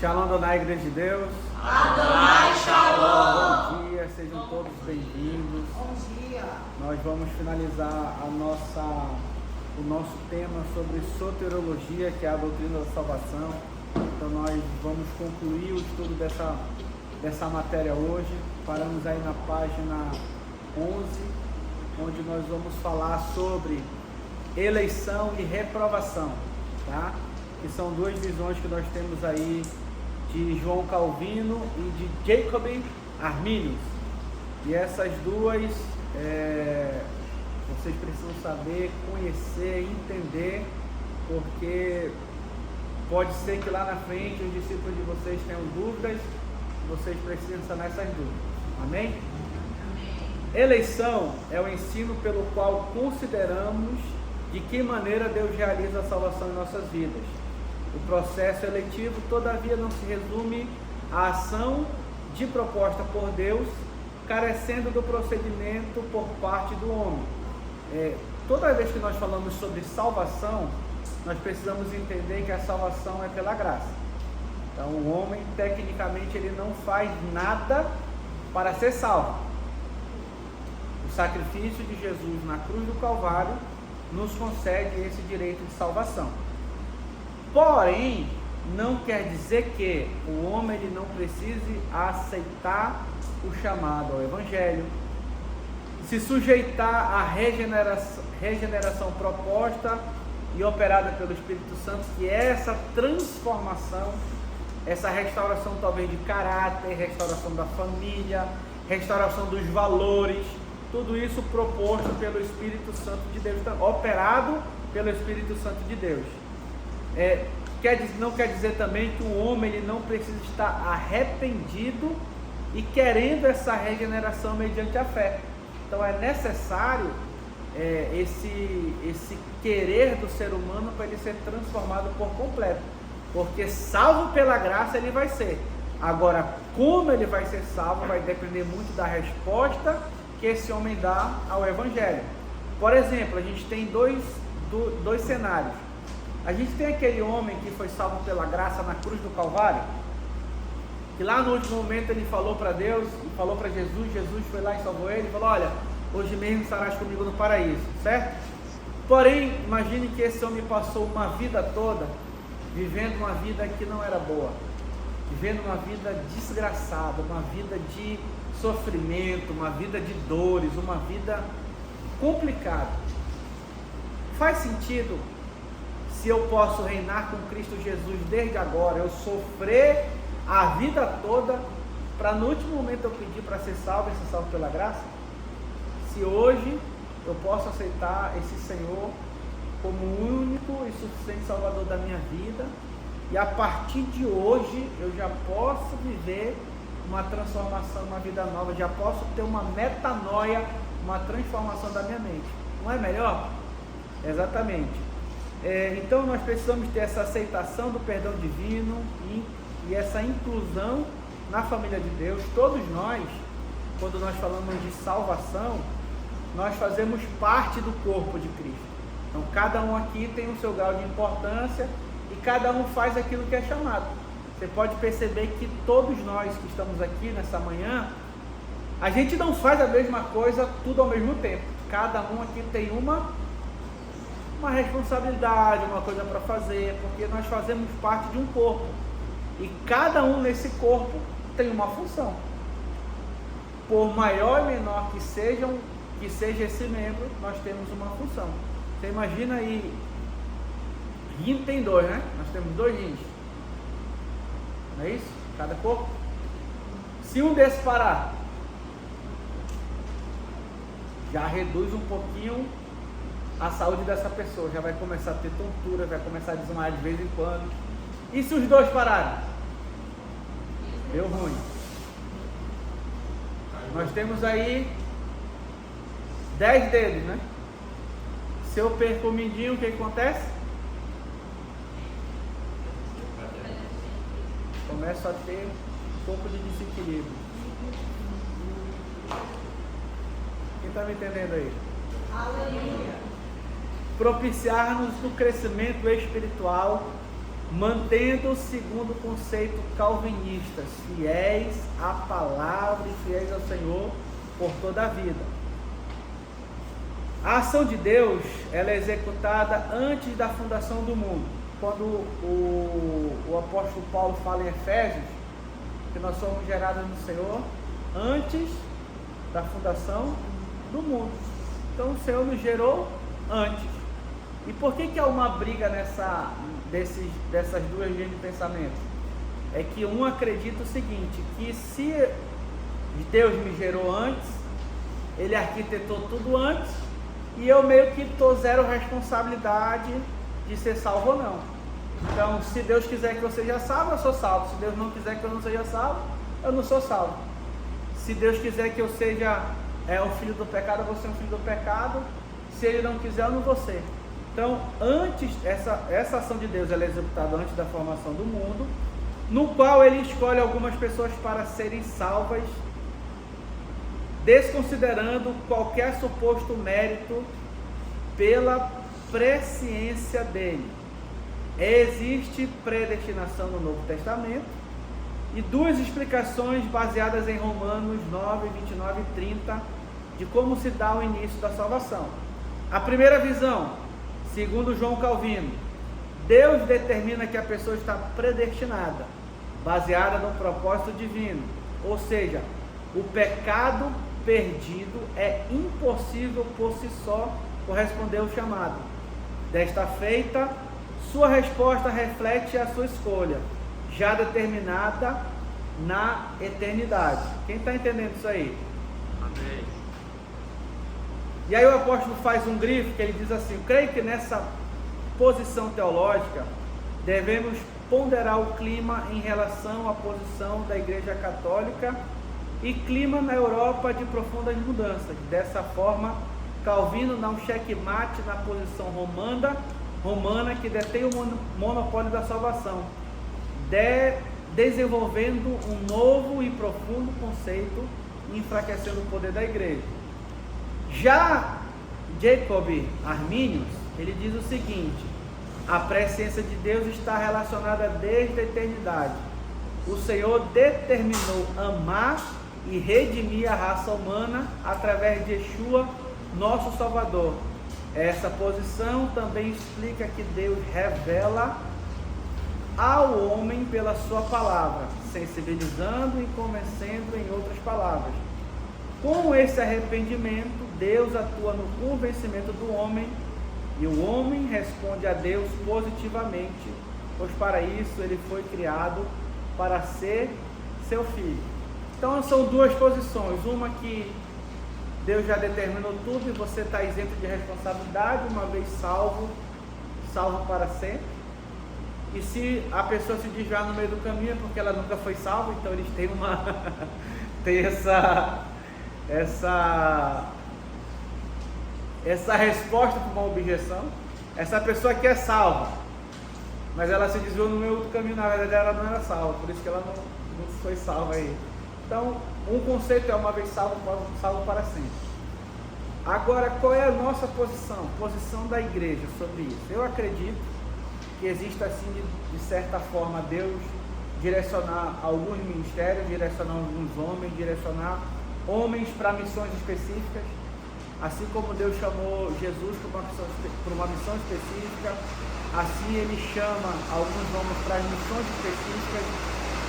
Shalom, Adonai, Igreja de Deus. Adonai, Shalom. Bom dia, sejam todos bem-vindos. Bom dia. Nós vamos finalizar o nosso tema sobre soteriologia, que é a doutrina da salvação. Então nós vamos concluir o estudo dessa matéria hoje. Paramos aí na página 11, onde nós vamos falar sobre eleição e reprovação, tá? Que são duas visões que nós temos aí de João Calvino e de Jacob Arminius. E essas duas vocês precisam saber, conhecer, entender, porque pode ser que lá na frente os discípulos de vocês tenham dúvidas, vocês precisam sanar essas dúvidas. Amém? Amém. Eleição é o ensino pelo qual consideramos de que maneira Deus realiza a salvação em nossas vidas. O processo eletivo, todavia, não se resume à ação de proposta por Deus, carecendo do procedimento por parte do homem. Toda vez que nós falamos sobre salvação, nós precisamos entender que a salvação é pela graça. Então, o homem, tecnicamente, ele não faz nada para ser salvo. O sacrifício de Jesus na cruz do Calvário nos concede esse direito de salvação. Porém, não quer dizer que o homem ele não precise aceitar o chamado ao Evangelho, se sujeitar à regeneração proposta e operada pelo Espírito Santo, que é essa transformação, essa restauração talvez de caráter, restauração da família, restauração dos valores, tudo isso proposto pelo Espírito Santo de Deus, operado pelo Espírito Santo de Deus. Não quer dizer também que o homem ele não precisa estar arrependido e querendo essa regeneração mediante a fé. Então é necessário esse querer do ser humano para ele ser transformado por completo, porque salvo pela graça ele vai ser. Agora, como ele vai ser salvo vai depender muito da resposta que esse homem dá ao Evangelho. Por exemplo, a gente tem dois cenários. A gente tem aquele homem que foi salvo pela graça na cruz do Calvário, que lá no último momento ele falou para Deus, falou para Jesus, Jesus foi lá e salvou ele, e falou: olha, hoje mesmo estarás comigo no paraíso, certo? Porém, imagine que esse homem passou uma vida toda vivendo uma vida que não era boa, vivendo uma vida desgraçada, uma vida de sofrimento, uma vida de dores, uma vida complicada. Faz sentido? Se eu posso reinar com Cristo Jesus desde agora, eu sofrer a vida toda, para no último momento eu pedir para ser salvo e ser salvo pela graça? Se hoje eu posso aceitar esse Senhor como o único e suficiente Salvador da minha vida, e a partir de hoje eu já posso viver uma transformação, uma vida nova, já posso ter uma metanoia, uma transformação da minha mente. Não é melhor? Exatamente. Então nós precisamos ter essa aceitação do perdão divino e essa inclusão na família de Deus. Todos nós, quando nós falamos de salvação, nós fazemos parte do corpo de Cristo. Então cada um aqui tem o seu grau de importância e cada um faz aquilo que é chamado. Você pode perceber que todos nós que estamos aqui nessa manhã, a gente não faz a mesma coisa tudo ao mesmo tempo. Cada um aqui tem uma responsabilidade, uma coisa para fazer, porque nós fazemos parte de um corpo e cada um nesse corpo tem uma função. Por maior e menor que seja esse membro, nós temos uma função. Você imagina aí, rim tem dois, né? Nós temos dois rins, não é isso? Cada corpo. Se um desses parar, já reduz um pouquinho a saúde dessa pessoa, já vai começar a ter tontura, vai começar a desmaiar de vez em quando. E se os dois pararem? Deu ruim. Nós temos aí 10 dedos, né? Se eu perco o mindinho, o que acontece? Começo a ter um pouco de desequilíbrio. Quem está me entendendo aí? Aleluia. Propiciar-nos no crescimento espiritual mantendo segundo o conceito calvinista, fiéis à palavra e fiéis ao Senhor por toda a vida. A ação de Deus, ela é executada antes da fundação do mundo. Quando o apóstolo Paulo fala em Efésios, que nós somos gerados no Senhor antes da fundação do mundo. Então o Senhor nos gerou antes. E por que há uma briga dessas duas linhas de pensamento? É que um acredita o seguinte, que se Deus me gerou antes, Ele arquitetou tudo antes, e eu meio que estou zero responsabilidade de ser salvo ou não. Então, se Deus quiser que eu seja salvo, eu sou salvo. Se Deus não quiser que eu não seja salvo, eu não sou salvo. Se Deus quiser que eu seja um filho do pecado, eu vou ser um filho do pecado. Se Ele não quiser, eu não vou ser. Então, essa ação de Deus ela é executada antes da formação do mundo, no qual Ele escolhe algumas pessoas para serem salvas, desconsiderando qualquer suposto mérito pela presciência dele. Existe predestinação no Novo Testamento e duas explicações baseadas em Romanos 9, 29 e 30 de como se dá o início da salvação. A primeira visão, segundo João Calvino, Deus determina que a pessoa está predestinada, baseada no propósito divino, ou seja, o pecado perdido é impossível por si só corresponder ao chamado. Desta feita, sua resposta reflete a sua escolha, já determinada na eternidade. Quem está entendendo isso aí? Amém. E aí o apóstolo faz um grifo que ele diz assim: eu creio que nessa posição teológica devemos ponderar o clima em relação à posição da Igreja Católica e clima na Europa de profundas mudanças. Dessa forma, Calvino dá um checkmate na posição romana que detém o monopólio da salvação, desenvolvendo um novo e profundo conceito e enfraquecendo o poder da igreja. Já Jacob Arminius, ele diz o seguinte: a presciência de Deus está relacionada desde a eternidade. O Senhor determinou amar e redimir a raça humana através de Yeshua, nosso Salvador. Essa posição também explica que Deus revela ao homem pela sua palavra, sensibilizando e convencendo, em outras palavras. Com esse arrependimento, Deus atua no convencimento do homem e o homem responde a Deus positivamente, pois para isso ele foi criado para ser seu filho. Então são duas posições, uma que Deus já determinou tudo e você está isento de responsabilidade, uma vez salvo para sempre. E se a pessoa se desviar no meio do caminho é porque ela nunca foi salva, então eles têm tem essa resposta para uma objeção. Essa pessoa que é salva, mas ela se desviou no meio do caminho, na verdade ela não era salva, por isso que ela não foi salva aí. Então, um conceito é uma vez salvo para sempre. Agora, qual é a nossa posição? Posição da igreja sobre isso. Eu acredito que existe assim, de certa forma, Deus direcionar alguns ministérios, direcionar alguns homens, direcionar homens para missões específicas, assim como Deus chamou Jesus para uma missão específica, assim Ele chama alguns homens para missões específicas,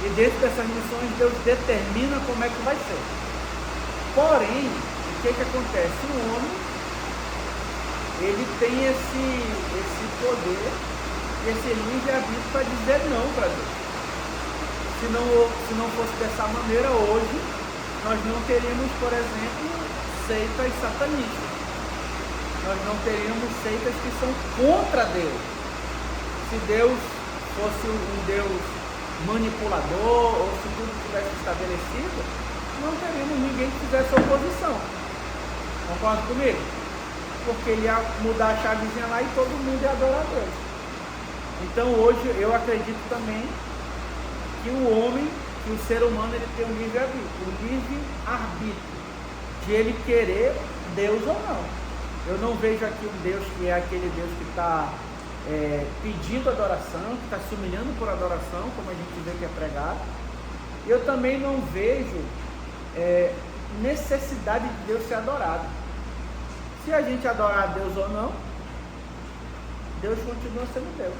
e dentro dessas missões Deus determina como é que vai ser. Porém, o que acontece? O homem, ele tem esse poder, esse livre-arbítrio para dizer não para Deus. Se não fosse dessa maneira, hoje nós não teríamos, por exemplo, seitas satanistas. Nós não teríamos seitas que são contra Deus. Se Deus fosse um Deus manipulador, ou se tudo tivesse estabelecido, não teríamos ninguém que fizesse oposição. Concorda comigo? Porque ele ia mudar a chavezinha lá e todo mundo ia adorar a Deus. Então hoje eu acredito também que o homem, que o ser humano, ele tem um livre-arbítrio de ele querer Deus ou não. Eu não vejo aqui um Deus que é aquele Deus que está pedindo adoração, que está se humilhando por adoração, como a gente vê que é pregado. E eu também não vejo necessidade de Deus ser adorado. Se a gente adorar a Deus ou não, Deus continua sendo Deus.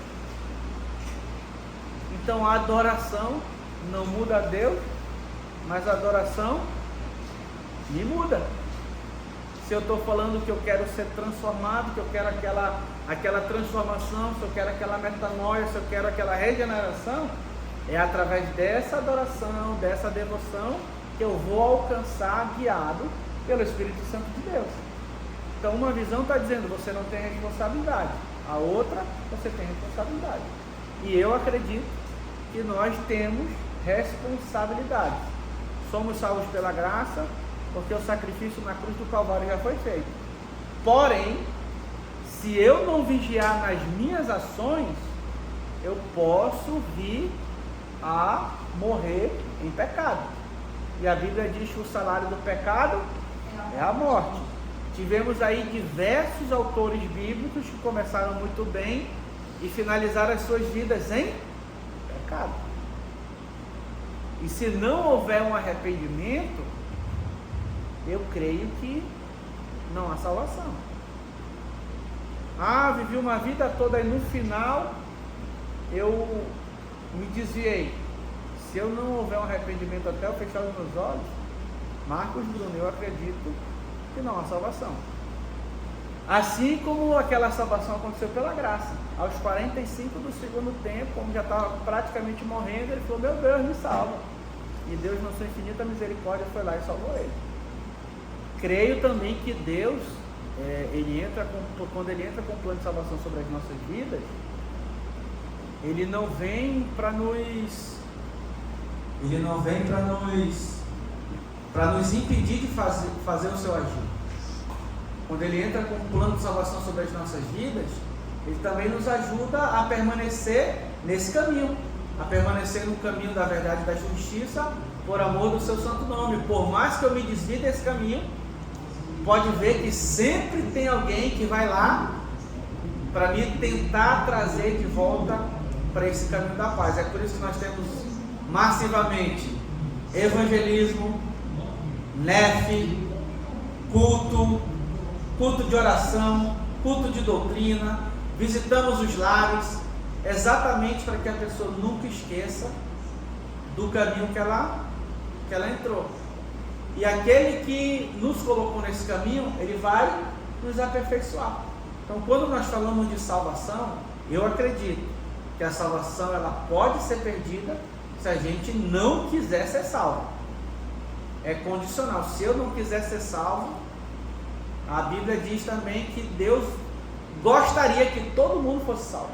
Então a adoração não muda a Deus, mas a adoração me muda. Se eu estou falando que eu quero ser transformado, que eu quero aquela transformação, se eu quero aquela metanoia, se eu quero aquela regeneração, é através dessa adoração, dessa devoção, que eu vou alcançar, guiado pelo Espírito Santo de Deus. Então uma visão está dizendo, você não tem responsabilidade. A outra, você tem responsabilidade. E eu acredito que nós temos responsabilidade. Somos salvos pela graça, porque o sacrifício na cruz do Calvário já foi feito. Porém, se eu não vigiar nas minhas ações, eu posso vir a morrer em pecado. E a Bíblia diz que o salário do pecado é a morte. Tivemos aí diversos autores bíblicos que começaram muito bem e finalizaram as suas vidas em pecado. E se não houver um arrependimento, eu creio que não há salvação. Vivi uma vida toda e no final eu me desviei. Se eu não houver um arrependimento até eu fechar os meus olhos, Marcos Bruno, eu acredito que não há salvação. Assim como aquela salvação aconteceu pela graça. Aos 45 do segundo tempo, como já estava praticamente morrendo, ele falou, meu Deus, me salva. E Deus, na sua infinita misericórdia, foi lá e salvou ele. Creio também que Deus, quando ele entra com o plano de salvação sobre as nossas vidas, ele não vem para nos impedir de fazer o seu agir. Quando ele entra com o plano de salvação sobre as nossas vidas, ele também nos ajuda a permanecer nesse caminho, a permanecer no caminho da verdade e da justiça, por amor do seu santo nome. Por mais que eu me desvie desse caminho, pode ver que sempre tem alguém que vai lá para me tentar trazer de volta para esse caminho da paz. É por isso que nós temos massivamente evangelismo, NEF, culto de oração, culto de doutrina, visitamos os lares, exatamente para que a pessoa nunca esqueça do caminho que ela entrou. E aquele que nos colocou nesse caminho, ele vai nos aperfeiçoar. Então, quando nós falamos de salvação, eu acredito que a salvação ela pode ser perdida se a gente não quiser ser salvo. É condicional. Se eu não quiser ser salvo, a Bíblia diz também que Deus gostaria que todo mundo fosse salvo.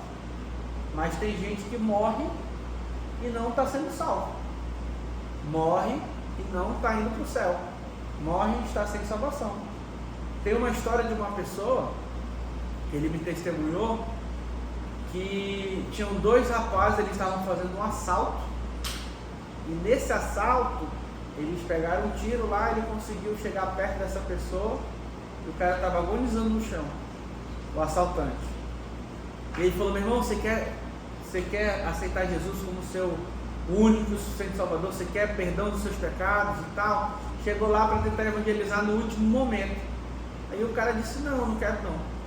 Mas tem gente que morre e não está sendo salvo. Morre e não está indo para o céu. Morre e está sem salvação. Tem uma história de uma pessoa que ele me testemunhou, que tinham dois rapazes, eles estavam fazendo um assalto, e nesse assalto eles pegaram um tiro lá, ele conseguiu chegar perto dessa pessoa e o cara estava agonizando no chão, o assaltante. E ele falou, meu irmão, você quer aceitar Jesus como seu único e suficiente Salvador? Você quer perdão dos seus pecados e tal? Chegou lá para tentar evangelizar no último momento. Aí o cara disse, não quero não.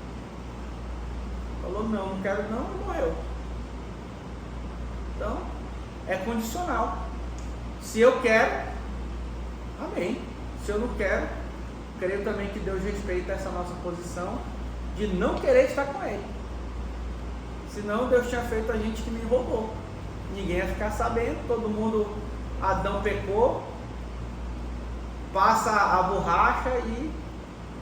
Falou, não quero não, e morreu. Então, é condicional. Se eu quero, amém. Se eu não quero, creio também que Deus respeita essa nossa posição de não querer estar com Ele. Senão Deus tinha feito a gente que me roubou. Ninguém ia ficar sabendo, todo mundo, Adão pecou, passa a borracha e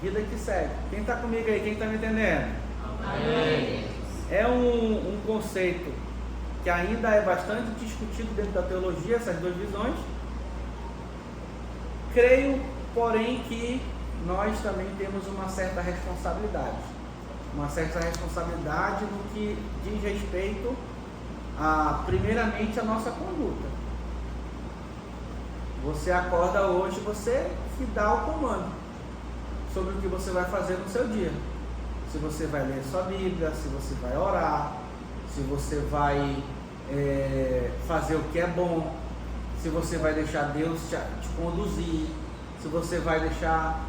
vida que segue. Quem está comigo aí? Quem está me entendendo? Amém. É um conceito que ainda é bastante discutido dentro da teologia, essas duas visões. Creio, porém, que nós também temos uma certa responsabilidade. Uma certa responsabilidade no que diz respeito primeiramente a nossa conduta. Você acorda hoje, você se dá o comando sobre o que você vai fazer no seu dia. se você vai ler sua Bíblia, se você vai orar, se você vai fazer o que é bom, se você vai deixar Deus te conduzir, se você vai deixar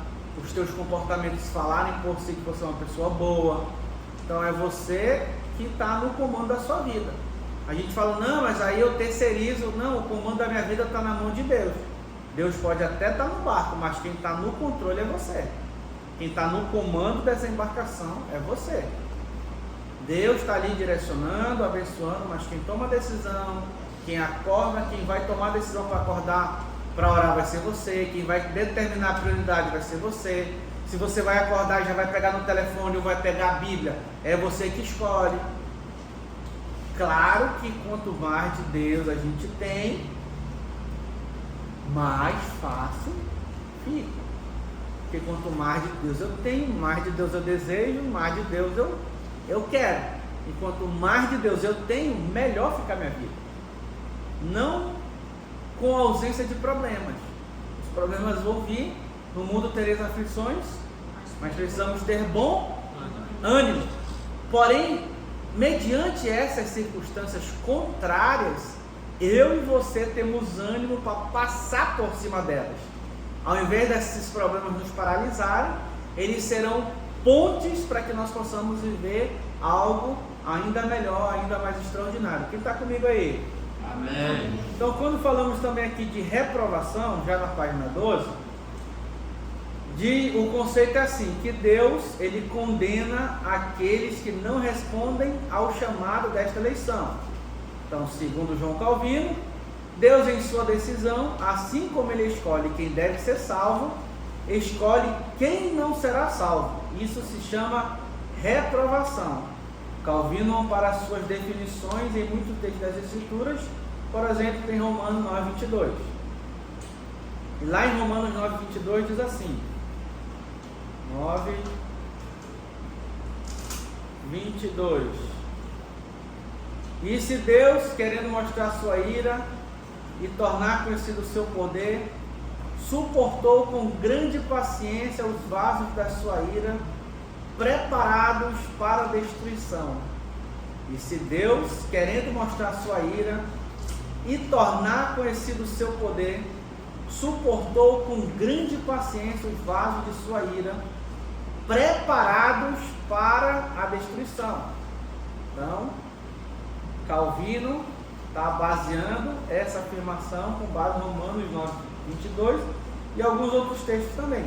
os teus comportamentos falarem por si que você é uma pessoa boa. Então é você que está no comando da sua vida. A gente fala, não, mas aí eu terceirizo. Não, o comando da minha vida está na mão de Deus. Deus pode até estar no barco, mas quem está no controle é você. Quem está no comando dessa embarcação é você. Deus está ali direcionando, abençoando, mas quem toma a decisão, quem acorda, quem vai tomar a decisão para acordar, para orar vai ser você. Quem vai determinar a prioridade vai ser você. Se você vai acordar e já vai pegar no telefone ou vai pegar a Bíblia, é você que escolhe. Claro que quanto mais de Deus a gente tem, mais fácil fica. Porque quanto mais de Deus eu tenho, mais de Deus eu desejo, mais de Deus eu quero. E quanto mais de Deus eu tenho, melhor fica a minha vida. Não com ausência de problemas. Os problemas vão vir, no mundo tereis aflições, mas precisamos ter bom ânimo. Porém, mediante essas circunstâncias contrárias, eu e você temos ânimo para passar por cima delas. Ao invés desses problemas nos paralisarem, eles serão pontes para que nós possamos viver algo ainda melhor, ainda mais extraordinário. Quem está comigo aí? Amém. Então, quando falamos também aqui de reprovação, já na página 12, o conceito é assim, que Deus, ele condena aqueles que não respondem ao chamado desta eleição. Então, segundo João Calvino, Deus, em sua decisão, assim como ele escolhe quem deve ser salvo, escolhe quem não será salvo. Isso se chama reprovação. Calvino, para suas definições em muitos textos das Escrituras, por exemplo, tem Romanos 9:22. E lá em Romanos 9:22 diz assim, 9:22. E se Deus, querendo mostrar sua ira e tornar conhecido o seu poder, suportou com grande paciência os vasos da sua ira, preparados para a destruição. E se Deus, querendo mostrar sua ira e tornar conhecido o seu poder, suportou com grande paciência os vasos de sua ira, preparados para a destruição. Então, Calvino está baseando essa afirmação com base em Romanos 9:22 e alguns outros textos também.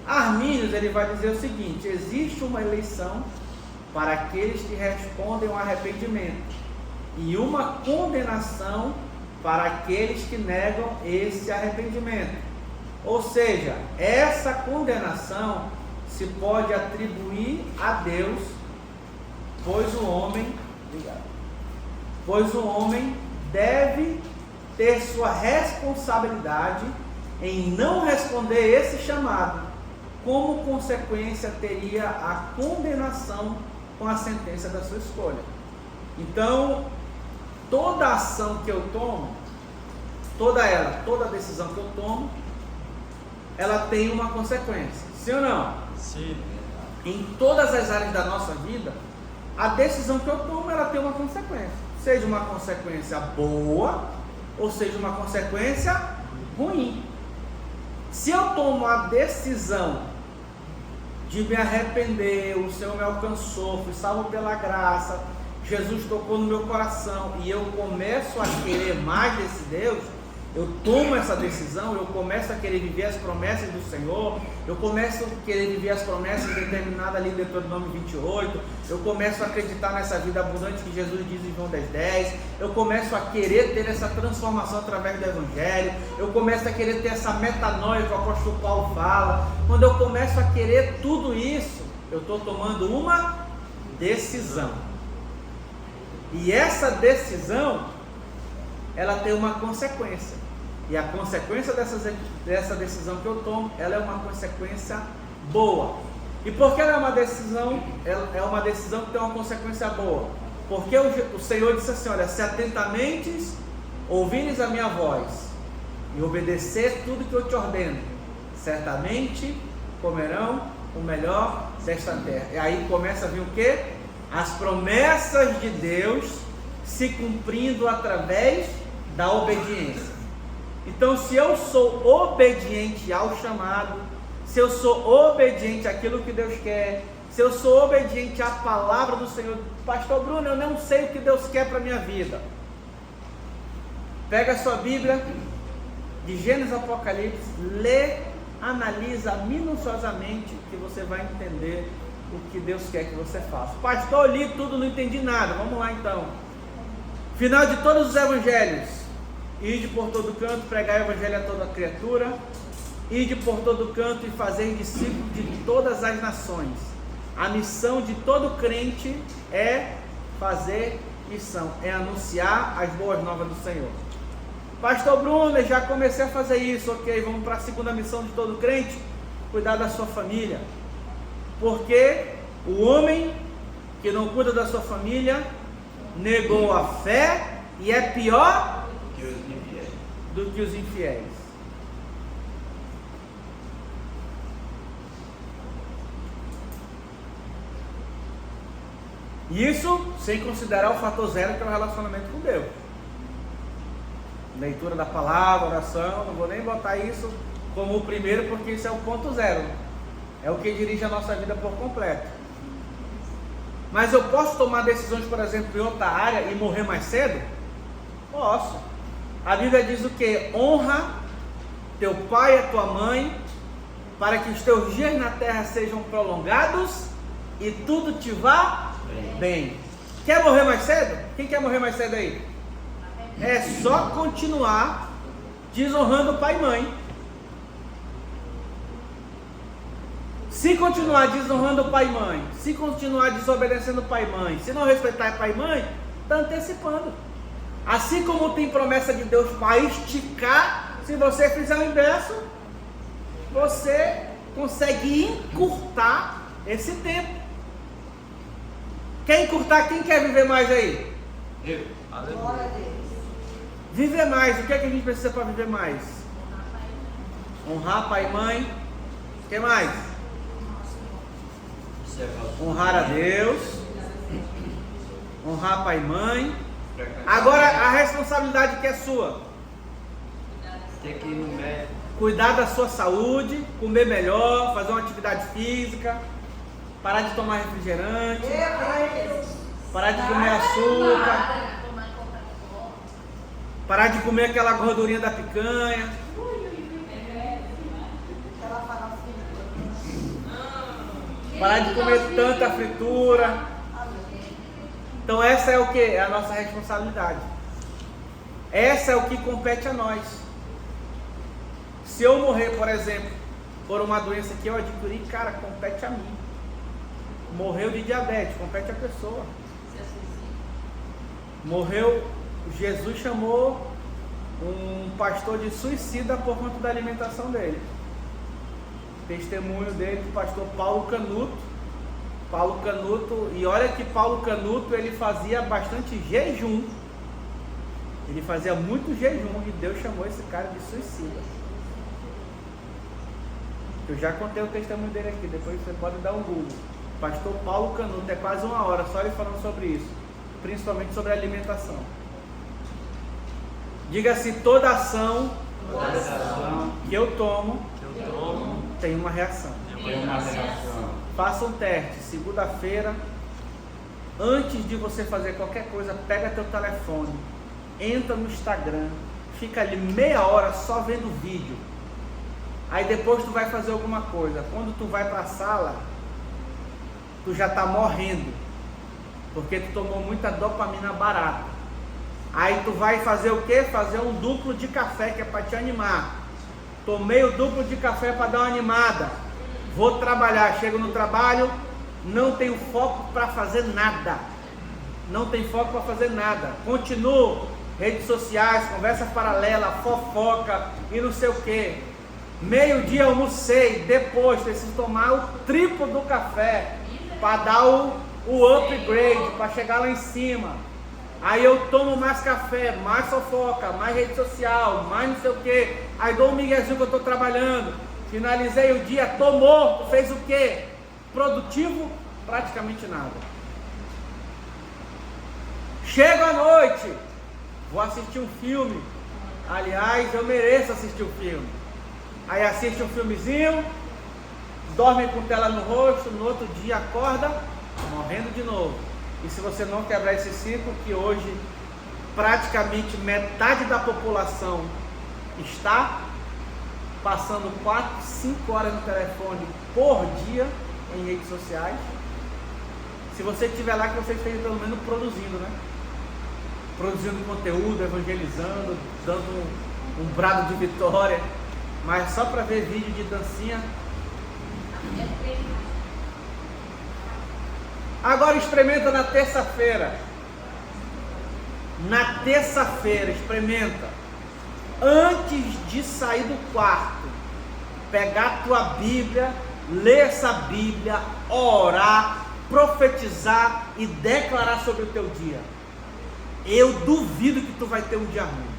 Armínios, ele vai dizer o seguinte: existe uma eleição para aqueles que respondem ao arrependimento e uma condenação para aqueles que negam esse arrependimento. Ou seja, essa condenação se pode atribuir a Deus, pois o homem deve ter sua responsabilidade em não responder esse chamado. Como consequência, teria a condenação com a sentença da sua escolha. Então, toda ação que eu tomo, toda decisão que eu tomo, ela tem uma consequência. Sim ou não? Sim. Em todas as áreas da nossa vida, a decisão que eu tomo, ela tem uma consequência. Seja uma consequência boa, ou seja uma consequência ruim. Se eu tomo a decisão de me arrepender, o Senhor me alcançou, fui salvo pela graça, Jesus tocou no meu coração e eu começo a querer mais desse Deus, eu tomo essa decisão, eu começo a querer viver as promessas do Senhor, eu começo a querer viver as promessas determinadas ali em Deuteronômio 28, eu começo a acreditar nessa vida abundante que Jesus diz em João 10:10, eu começo a querer ter essa transformação através do Evangelho, eu começo a querer ter essa metanoia que o apóstolo Paulo fala. Quando eu começo a querer tudo isso, eu estou tomando uma decisão. E essa decisão, ela tem uma consequência. E a consequência dessa decisão que eu tomo, ela é uma consequência boa. E por que ela é uma decisão? Ela é uma decisão que tem uma consequência boa. Porque o Senhor disse assim: olha, se atentamente ouvires a minha voz e obedecer tudo que eu te ordeno, certamente comerão o melhor desta terra. E aí começa a vir o quê? As promessas de Deus se cumprindo através da obediência. Então, se eu sou obediente ao chamado, se eu sou obediente àquilo que Deus quer, se eu sou obediente à palavra do Senhor, Pastor Bruno, eu não sei o que Deus quer para a minha vida. Pega a sua Bíblia, de Gênesis a Apocalipse, lê, analisa minuciosamente, que você vai entender o que Deus quer que você faça. Pastor, eu li tudo, não entendi nada. Vamos lá então. Final de todos os evangelhos: ide por todo canto, pregai o evangelho a toda criatura, ide por todo canto e fazer discípulos de todas as nações. A missão de todo crente é fazer missão, é anunciar as boas novas do Senhor. Pastor Bruno, eu já comecei a fazer isso, ok, vamos para a segunda missão de todo crente: cuidar da sua família. Porque o homem que não cuida da sua família negou a fé e é pior do que os infiéis. Isso sem considerar o fator zero, que é o relacionamento com Deus. Leitura da palavra, oração, não vou nem botar isso como o primeiro, porque isso é o ponto zero. É o que dirige a nossa vida por completo. Mas eu posso tomar decisões, por exemplo, em outra área e morrer mais cedo? Posso. A Bíblia diz o quê? Honra teu pai e a tua mãe, para que os teus dias na terra sejam prolongados e tudo te vá bem. Quer morrer mais cedo? Quem quer morrer mais cedo aí? É só continuar desonrando pai e mãe. Se continuar desonrando pai e mãe, se continuar desobedecendo pai e mãe, se não respeitar pai e mãe, está antecipando. Assim como tem promessa de Deus para esticar, se você fizer o inverso, você consegue encurtar esse tempo. Quer encurtar? Quem quer viver mais aí? Eu. Glória a Deus. Viver mais. O que é que a gente precisa para viver mais? Honrar pai e mãe. O que mais? Honrar a Deus. Honrar pai e mãe. Agora a responsabilidade que é sua. Tem que ir no médico. Cuidar da sua saúde, comer melhor, fazer uma atividade física, parar de tomar refrigerante, parar de comer açúcar, parar de comer aquela gordurinha da picanha, parar de comer tanta fritura. Então essa é o que? É a nossa responsabilidade. Essa é o que compete a nós. Se eu morrer, por exemplo, por uma doença que eu adquiri, cara, compete a mim. Morreu de diabetes, compete a pessoa. Morreu, Jesus chamou um pastor de suicida por conta da alimentação dele. Testemunho dele, do pastor Paulo Canuto. Paulo Canuto, e olha que Paulo Canuto, ele fazia bastante jejum. Ele fazia muito jejum e Deus chamou esse cara de suicida. Eu já contei o testemunho dele aqui, depois você pode dar um Google. Pastor Paulo Canuto, é quase uma hora só ele falando sobre isso, principalmente sobre a alimentação. Diga-se, toda ação que eu tomo tem uma reação. Faça um teste, segunda-feira, antes de você fazer qualquer coisa, pega teu telefone, entra no Instagram, fica ali meia hora só vendo vídeo. Aí depois tu vai fazer alguma coisa. Quando tu vai para a sala, tu já está morrendo, porque tu tomou muita dopamina barata. Aí tu vai fazer o quê? Fazer um duplo de café, que é para te animar. Tomei o duplo de café para dar uma animada. Vou trabalhar, chego no trabalho, não tenho foco para fazer nada. Não tem foco para fazer nada. Continuo, redes sociais, conversas paralelas, fofoca e não sei o que. Meio-dia almocei, depois preciso tomar o triplo do café para dar o upgrade, para chegar lá em cima. Aí eu tomo mais café, mais fofoca, mais rede social, mais não sei o que. Aí dou um miguezinho que eu estou trabalhando. Finalizei o dia, tô morto. Fez o quê? produtivo, praticamente nada. Chego à noite, vou assistir um filme. Aliás, eu mereço assistir um filme. Aí assiste um filmezinho, dorme com tela no rosto, no outro dia acorda morrendo de novo. E se você não quebrar esse ciclo, que hoje praticamente metade da população está passando 4, 5 horas no telefone por dia em redes sociais. Se você estiver lá, que você esteja pelo menos produzindo, né? Produzindo conteúdo, evangelizando, dando um brado de vitória, mas só para ver vídeo de dancinha. Agora experimenta na terça-feira. Na terça-feira, experimenta. Antes de sair do quarto, pegar a tua Bíblia, ler essa Bíblia, orar, profetizar e declarar sobre o teu dia. Eu duvido que tu vai ter um dia ruim.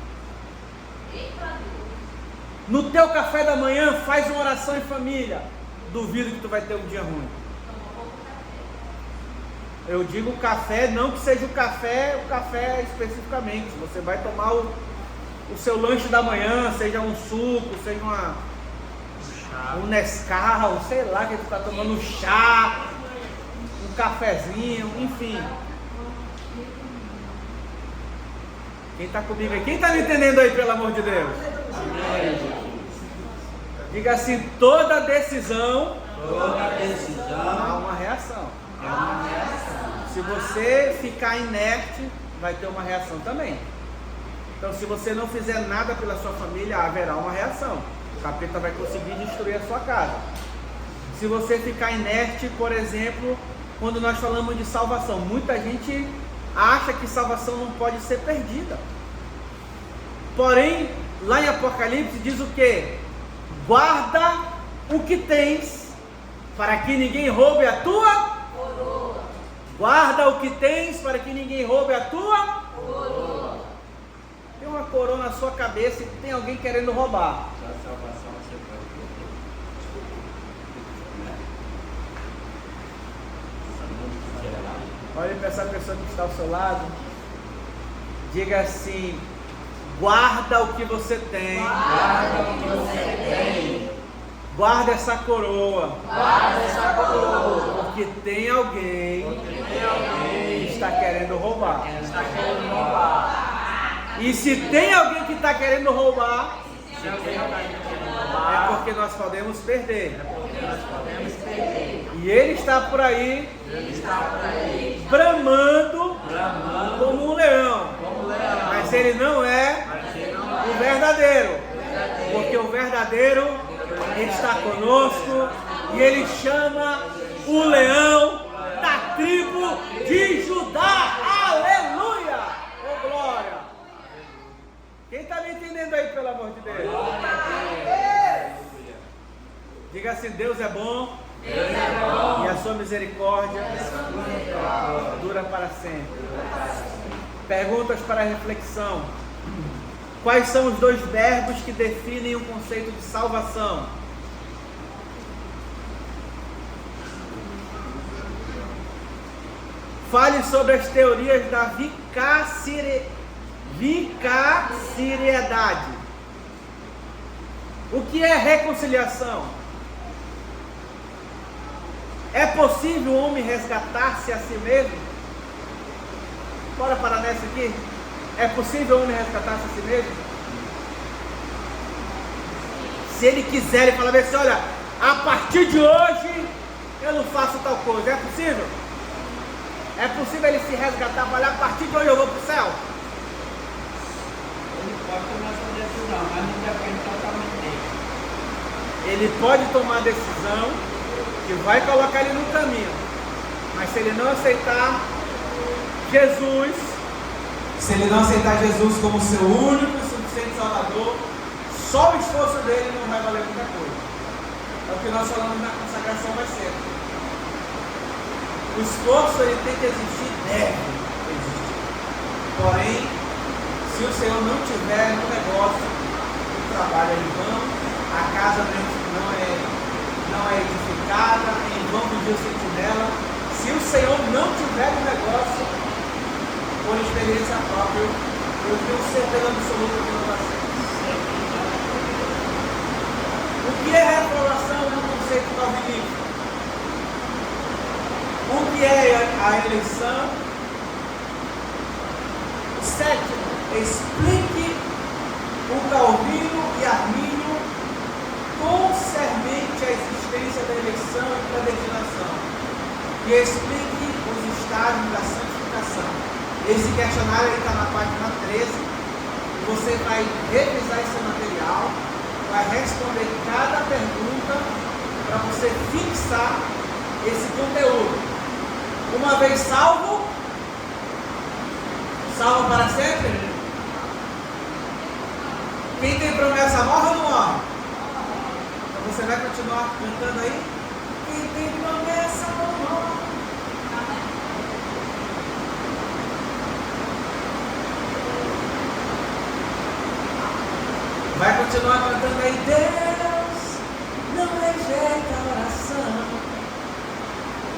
No teu café da manhã, faz uma oração em família. Duvido que tu vai ter um dia ruim. Eu digo café, não que seja o café especificamente. Você vai tomar o seu lanche da manhã, seja um suco, seja um Nescau, sei lá que tu está tomando, um chá, um cafezinho, enfim. Quem está comigo aí? Quem está me entendendo aí, pelo amor de Deus? Diga assim: toda decisão há uma reação. Se você ficar inerte, vai ter uma reação também. Então, se você não fizer nada pela sua família, haverá uma reação. O capeta vai conseguir destruir a sua casa. Se você ficar inerte, por exemplo, quando nós falamos de salvação, muita gente acha que salvação não pode ser perdida. Porém, lá em Apocalipse diz o quê? Guarda o que tens, para que ninguém roube a tua coroa. Guarda o que tens, para que ninguém roube a tua coroa. Tem uma coroa na sua cabeça e tem alguém querendo roubar. Olhe para essa pessoa que está ao seu lado. Diga assim: guarda o que você tem. Guarda o que você tem. Guarda essa coroa. Guarda essa coroa. Porque tem alguém que está querendo roubar. E se tem alguém que está querendo roubar, é porque nós podemos perder. E ele está por aí, bramando como um leão. Mas ele não é o verdadeiro. Porque o verdadeiro está conosco e ele chama o leão da tribo de Judá. Aleluia! Oh, glória! Quem está me entendendo aí, pelo amor de Deus? Diga assim: Deus é bom, e a sua misericórdia dura para sempre. Perguntas para reflexão. Quais são os dois verbos que definem o conceito de salvação? Fale sobre as teorias da vicariedade. O que é reconciliação? É possível o homem resgatar-se a si mesmo? Bora parar nessa aqui? É possível o homem resgatar-se a si mesmo? Se ele quiser, ele fala assim: olha, a partir de hoje eu não faço tal coisa. É possível? É possível ele se resgatar, falar: a partir de hoje eu vou para o céu? Ele pode tomar essa decisão, mas não depende totalmente dele. Ele pode tomar a decisão que vai colocar ele no caminho, mas se ele não aceitar Jesus, se ele não aceitar Jesus como seu único e suficiente Salvador, só o esforço dele não vai valer muita coisa. É o que nós falamos na consagração mais cedo. O esforço ele tem que existir, deve existir. Porém, se o Senhor não tiver no negócio, o trabalho é em vão, a casa não é edificada, em vão do dia a eleição. O sétimo, explique o Calvino e Armínio concernente à existência da eleição e predestinação. E explique os estágios da santificação. Esse questionário aí está na página 13. Você vai revisar esse material, vai responder cada pergunta para você fixar esse conteúdo. Uma vez salvo, salvo para sempre? Quem tem promessa morre ou não morre? Então você vai continuar cantando aí? Quem tem promessa não morre. Vai continuar cantando aí, Deus.